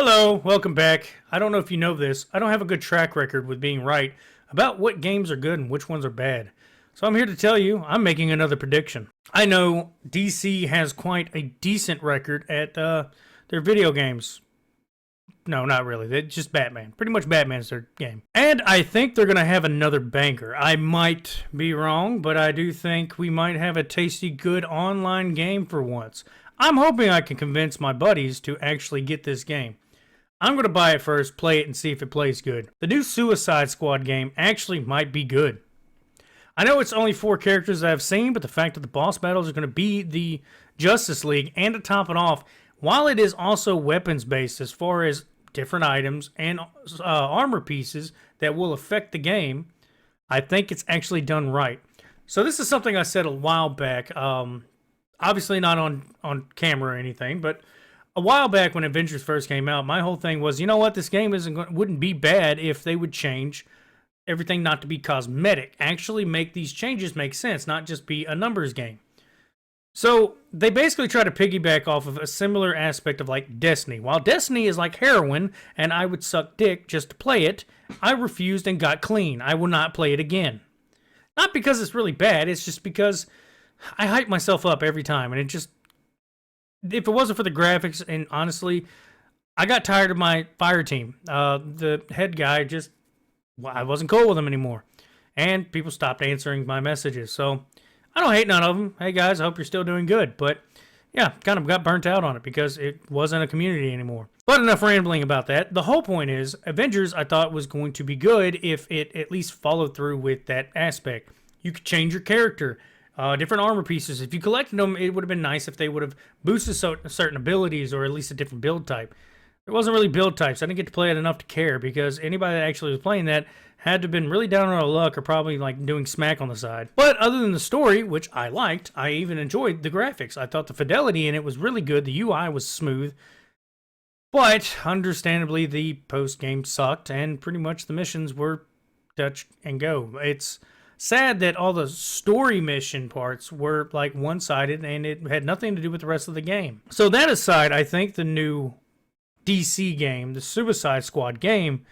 Hello, welcome back. I don't know if you know this, I don't have a good track record with being right about what games are good and which ones are bad. So I'm here to tell you, I'm making another prediction. I know DC has quite a decent record at their video games. No, not really. They're just Batman. Pretty much Batman's their game. And I think they're going to have another banker. I might be wrong, but I do think we might have a tasty, good online game for once. I'm hoping I can convince my buddies to actually get this game. I'm going to buy it first, play it, and see if it plays good. The new Suicide Squad game actually might be good. I know it's only 4 characters that I've seen, but the fact that the boss battles are going to be the Justice League, and to top it off, while it is also weapons-based as far as different items and armor pieces that will affect the game, I think it's actually done right. So this is something I said a while back, obviously not on camera or anything, but a while back when Avengers first came out, my whole thing was, you know what, this game wouldn't be bad if they would change everything not to be cosmetic. Actually make these changes make sense, not just be a numbers game. So they basically try to piggyback off of a similar aspect of like Destiny. While Destiny is like heroin and I would suck dick just to play it, I refused and got clean. I will not play it again. Not because it's really bad, it's just because I hype myself up every time, and it just, if it wasn't for the graphics, and honestly, I got tired of my fire team. The head guy just, I wasn't cool with him anymore. And people stopped answering my messages. So I don't hate none of them. Hey guys, I hope you're still doing good. But yeah, kind of got burnt out on it because it wasn't a community anymore. But enough rambling about that. The whole point is, Avengers I thought was going to be good if it at least followed through with that aspect. You could change your character. Different armor pieces. If you collected them, it would have been nice if they would have boosted certain abilities or at least a different build type. There wasn't really build types. I didn't get to play it enough to care because anybody that actually was playing that had to have been really down on their luck or probably like doing smack on the side. But other than the story, which I liked, I even enjoyed the graphics. I thought the fidelity in it was really good. The UI was smooth. But understandably, the post-game sucked and pretty much the missions were touch and go. It's sad that all the story mission parts were like one-sided and it had nothing to do with the rest of the game. So that aside, I think the new DC game, the Suicide Squad game,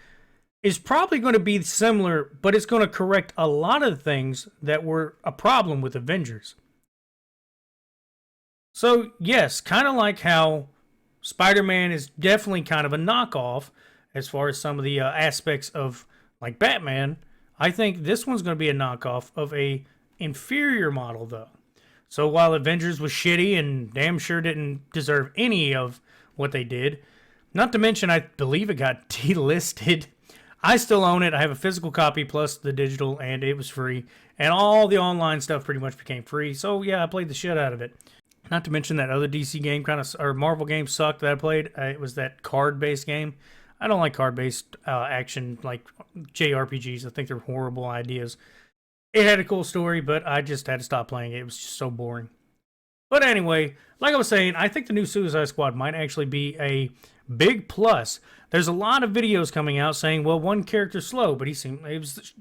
is probably going to be similar, but it's going to correct a lot of things that were a problem with Avengers. So yes, kind of like how Spider-Man is definitely kind of a knockoff as far as some of the aspects of like Batman, I think this one's going to be a knockoff of a inferior model, though. So while Avengers was shitty and damn sure didn't deserve any of what they did, not to mention I believe it got delisted. I still own it. I have a physical copy plus the digital, and it was free. And all the online stuff pretty much became free. So yeah, I played the shit out of it. Not to mention that other DC game or Marvel game sucked that I played. It was that card-based game. I don't like card-based action like JRPGs. I think they're horrible ideas. It had a cool story, but I just had to stop playing it. It was just so boring. But anyway, like I was saying, I think the new Suicide Squad might actually be a big plus. There's a lot of videos coming out saying, well, one character's slow, but it was,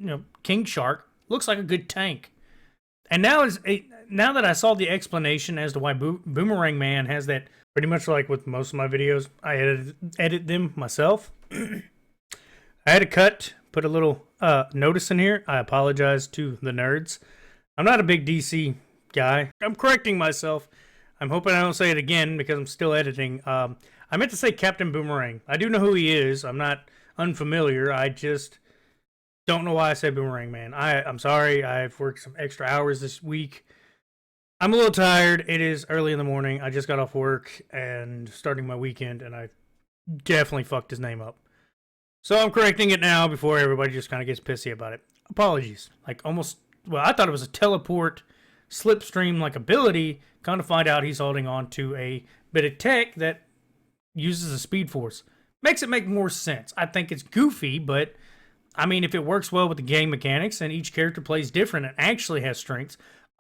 King Shark looks like a good tank. And now that I saw the explanation as to why Boomerang Man has that, pretty much like with most of my videos, I edit them myself. I had to put a little notice in here. I apologize to the nerds. I'm not a big DC guy. I'm correcting myself. I'm hoping I don't say it again because I'm still editing. I meant to say Captain Boomerang. I do know who he is. I'm not unfamiliar. I just don't know why I say Boomerang Man. I'm sorry. I've worked some extra hours this week. I'm a little tired. It is early in the morning. I just got off work and starting my weekend, and I definitely fucked his name up. So I'm correcting it now before everybody just kind of gets pissy about it. Apologies. I thought it was a teleport slipstream like ability. Kind of find out he's holding on to a bit of tech that uses a speed force. Makes it make more sense. I think it's goofy, but I mean, if it works well with the game mechanics and each character plays different and actually has strengths,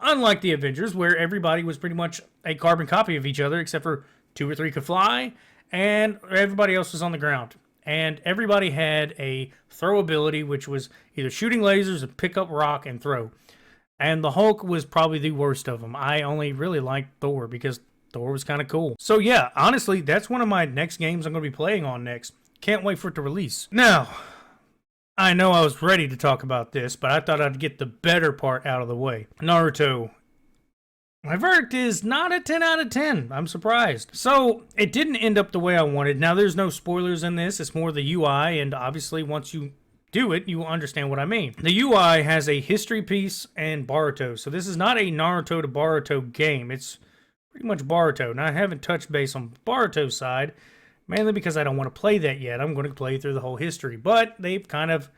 unlike the Avengers, where everybody was pretty much a carbon copy of each other, except for 2 or 3 could fly, and everybody else was on the ground. And everybody had a throw ability, which was either shooting lasers or pick up rock and throw. And the Hulk was probably the worst of them. I only really liked Thor because Thor was kind of cool. So yeah, honestly, that's one of my next games I'm going to be playing on next. Can't wait for it to release. Now, I know I was ready to talk about this, but I thought I'd get the better part out of the way. Naruto. My verdict is not a 10 out of 10. I'm surprised. So, it didn't end up the way I wanted. Now, there's no spoilers in this. It's more the UI, and obviously, once you do it, you will understand what I mean. The UI has a history piece and Boruto. So, this is not a Naruto to Boruto game. It's pretty much Boruto. Now, I haven't touched base on Boruto's side, mainly because I don't want to play that yet. I'm going to play through the whole history. But they've kind of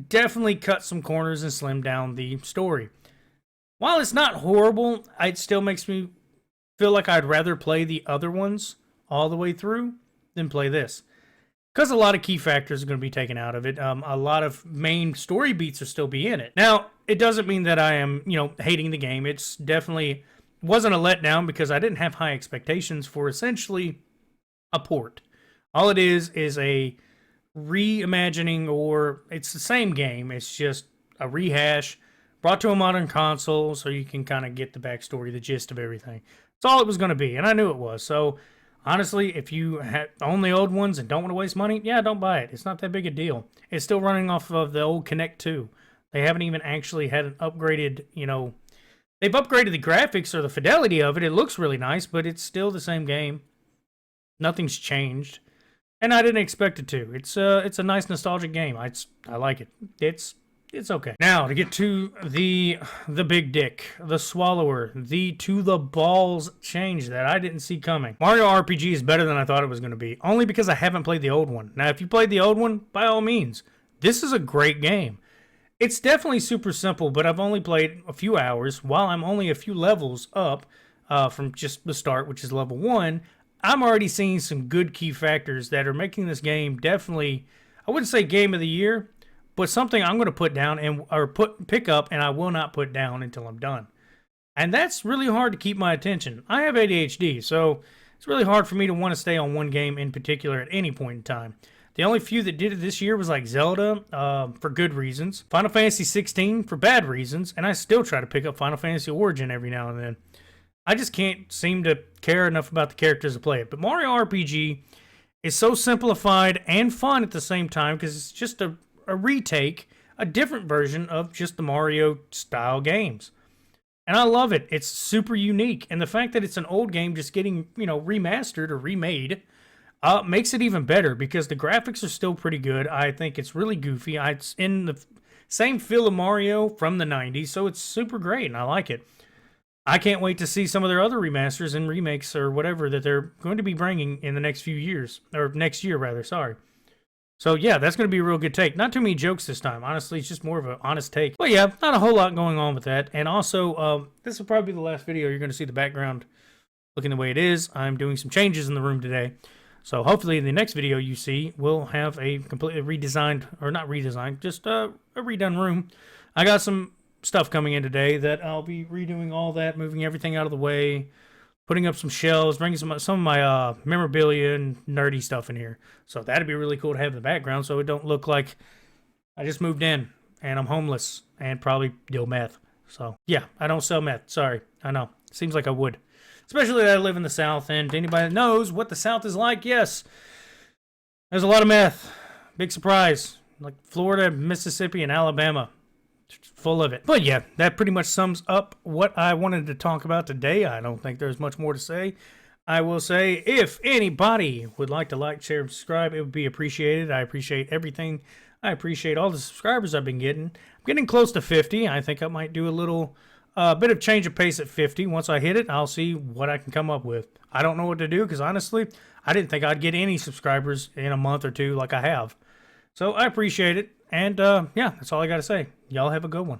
definitely cut some corners and slimmed down the story. While it's not horrible, it still makes me feel like I'd rather play the other ones all the way through than play this. Because a lot of key factors are going to be taken out of it. A lot of main story beats will still be in it. Now, it doesn't mean that I am, hating the game. It's definitely wasn't a letdown because I didn't have high expectations for essentially a port. All it is a reimagining, or it's the same game. It's just a rehash brought to a modern console so you can kind of get the backstory, the gist of everything. That's all it was going to be, and I knew it was. So, honestly, if you own the old ones and don't want to waste money, yeah, don't buy it. It's not that big a deal. It's still running off of the old Kinect 2. They haven't even actually had an upgraded, they've upgraded the graphics or the fidelity of it. It looks really nice, but it's still the same game. Nothing's changed. And I didn't expect it to. It's a nice nostalgic game. I like it. It's okay. Now, to get to the big dick, the swallower, the to the balls change that I didn't see coming. Mario RPG is better than I thought it was going to be, only because I haven't played the old one. Now, if you played the old one, by all means, this is a great game. It's definitely super simple, but I've only played a few hours. While I'm only a few levels up from just the start, which is level 1, I'm already seeing some good key factors that are making this game definitely, I wouldn't say game of the year, but something I'm going to put down pick up, and I will not put down until I'm done. And that's really hard to keep my attention. I have ADHD, so it's really hard for me to want to stay on one game in particular at any point in time. The only few that did it this year was like Zelda, for good reasons, Final Fantasy 16 for bad reasons, and I still try to pick up Final Fantasy Origin every now and then. I just can't seem to care enough about the characters to play it. But Mario RPG is so simplified and fun at the same time because it's just a retake, a different version of just the Mario style games. And I love it. It's super unique. And the fact that it's an old game just getting, remastered or remade makes it even better because the graphics are still pretty good. I think it's really goofy. It's in the same feel of Mario from the 90s, so it's super great and I like it. I can't wait to see some of their other remasters and remakes or whatever that they're going to be bringing in the next few years, or next year rather, sorry. So yeah, that's going to be a real good take. Not too many jokes this time. Honestly, it's just more of an honest take. But yeah, not a whole lot going on with that. And also, this will probably be the last video you're going to see the background looking the way it is. I'm doing some changes in the room today. So hopefully in the next video you see, we'll have a completely redesigned, or not redesigned, just a redone room. I got some stuff coming in today that I'll be redoing all that, moving everything out of the way, putting up some shelves, bringing some of my memorabilia and nerdy stuff in here. So that'd be really cool to have in the background so it don't look like I just moved in and I'm homeless and probably deal meth. So yeah, I don't sell meth. Sorry. I know. Seems like I would. Especially that I live in the South, and anybody that knows what the South is like, yes, there's a lot of meth. Big surprise. Like Florida, Mississippi, and Alabama. Full of it. But yeah, that pretty much sums up what I wanted to talk about today. I don't think there's much more to say. I will say, if anybody would like to like, share, and subscribe, it would be appreciated. I appreciate everything. I appreciate all the subscribers I've been getting. I'm getting close to 50. I think I might do a little bit of change of pace at 50. Once I hit it, I'll see what I can come up with. I don't know what to do because honestly, I didn't think I'd get any subscribers in a month or two like I have. So I appreciate it. And yeah, that's all I got to say. Y'all have a good one.